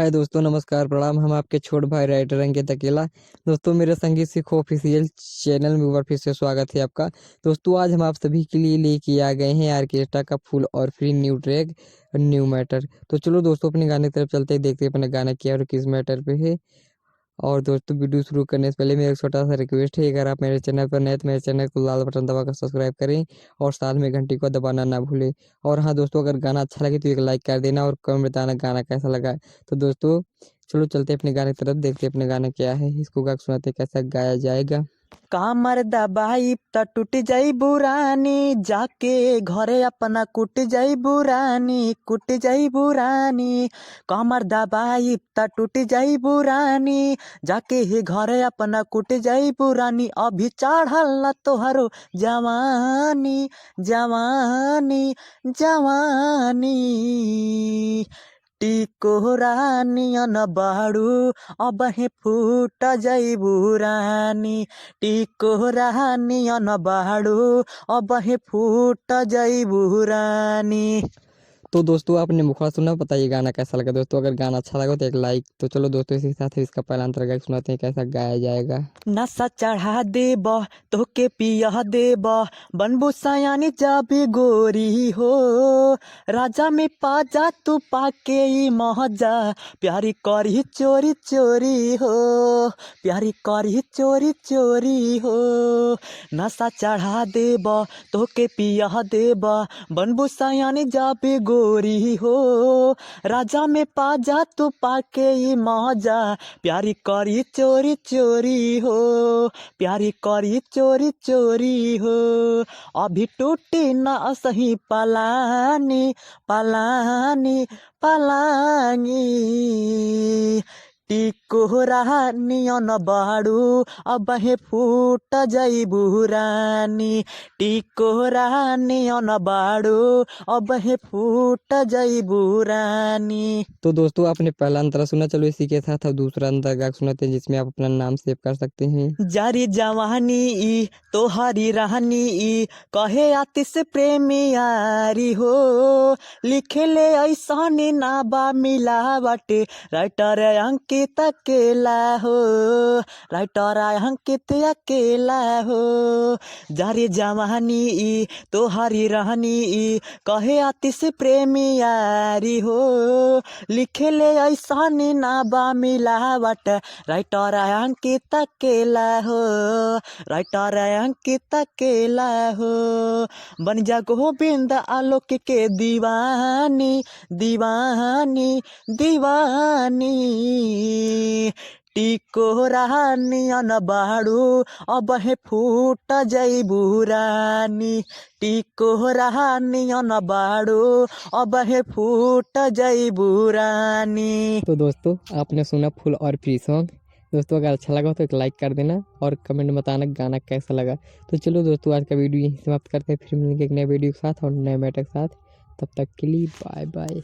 हाय दोस्तों, नमस्कार, प्रणाम। हम आपके छोट भाई राइटर अंकित अकेला। दोस्तों, मेरे संगीत सीखो ऑफिशियल चैनल में एक बार फिर से स्वागत है आपका। दोस्तों, आज हम आप सभी के लिए लेके आ गए हैं ऑर्केस्ट्रा का फुल और free new track new matter. तो चलो दोस्तों, अपने गाने की तरफ चलते हैं, देखते हैं अपना गाना क्या और किस मैटर पे है। और दोस्तों, वीडियो शुरू करने से पहले मेरा एक छोटा सा रिक्वेस्ट है, अगर आप मेरे चैनल पर नए तो मेरे चैनल को लाल बटन दबाकर सब्सक्राइब करें और साथ में घंटी को दबाना ना भूलें। और हाँ दोस्तों, अगर गाना अच्छा लगे तो एक लाइक कर देना और कमेंट बताना गाना कैसा लगा। तो दोस्तों, चलो चलते हैं अपने गाने की तरफ, देखते हैं अपने गाना क्या है, इसको गा के सुनाते कैसा गाया जाएगा। कामर दबाई त टूट जाई बुरानी, जाके घरे अपना कुट जाई बुरानी, कुट जाई बुरानी। कामर दबाई त टूट जाई बुरानी, जाके ही घरे अपना कुट जाई बुरानी। अभी चढ़ल न तोहरो जवानी, जवानी, जवानी। टिकोरानियन बाड़ू अब हे फूट जइबू रानी, टिकोरानियन बाड़ू अब हे फूट जइबू रानी। तो दोस्तों, आपने मुखड़ा सुना, बताइए गाना कैसा लगा। दोस्तों, अगर गाना अच्छा लगा तो एक लाइक। तो चलो दोस्तों, इसी के साथ ही इसका पहला अंतर गा के सुनाते हैं कैसा गाया जाएगा। नशा चढ़ा देब तोके पिया देब, बनबू सयानी जाबी गोरी हो। राजा में पाजा तू पाके ई महजा, प्यारी करी चोरी चोरी हो, प्यारी करी चोरी चोरी हो। नशा चढ़ा देब तोके पिया देब, बनबू सयानी जाबी गोरी हो। राजा में पाजा तू पाके ई महजा, प्यारी करी चोरी चोरी हो, प्यारी करी चोरी चोरी हो। अभी टूटी ना सही पलानी, पलानी, पलानी। टिकोरानियन बाड़ू अब हे फूट जइबू रानी, टिकोरानियन बाड़ू अब हे फूट जइबू रानी। तो दोस्तों, आपने पहला अंतरा सुना। चलो इसी के साथ अब दूसरा अंतर गा के सुनाते हैं, जिसमें आप अपना नाम सेव कर सकते हैं। जारी जवानी ई तोहारी रानी ई, कहे आतिश प्रेमी यारी हो। लिखे ले ऐसा ना बा मिलावट, राइटर अंकित अकेला हो, राइटर अंकित अकेला हो। जारी जवानी ई तोहारी रानी ई, कहे आतिश प्रेमी यारी हो। लिखे ले ऐसा ना बा मिलावट, राइटर अंकित अकेला हो, राइटर अंकित अकेला हो। बन जा गोविंद आलोक के दीवानी, दीवानी, दीवानी। टिकोरानियन बाड़ू अब हे फूट जइबू रानी, टिकोरानियन बाड़ू अब हे फूट जइबू रानी। तो दोस्तों, आपने सुना फुल और फ्री सॉन्ग। दोस्तों, अगर अच्छा लगा तो एक लाइक कर देना और कमेंट में बताना गाना कैसा लगा। तो चलो दोस्तों, आज का वीडियो यहीं समाप्त करते हैं, फिर मिलेंगे एक नए वीडियो के साथ और नए मैटर के साथ। तब तक के लिए बाय बाय।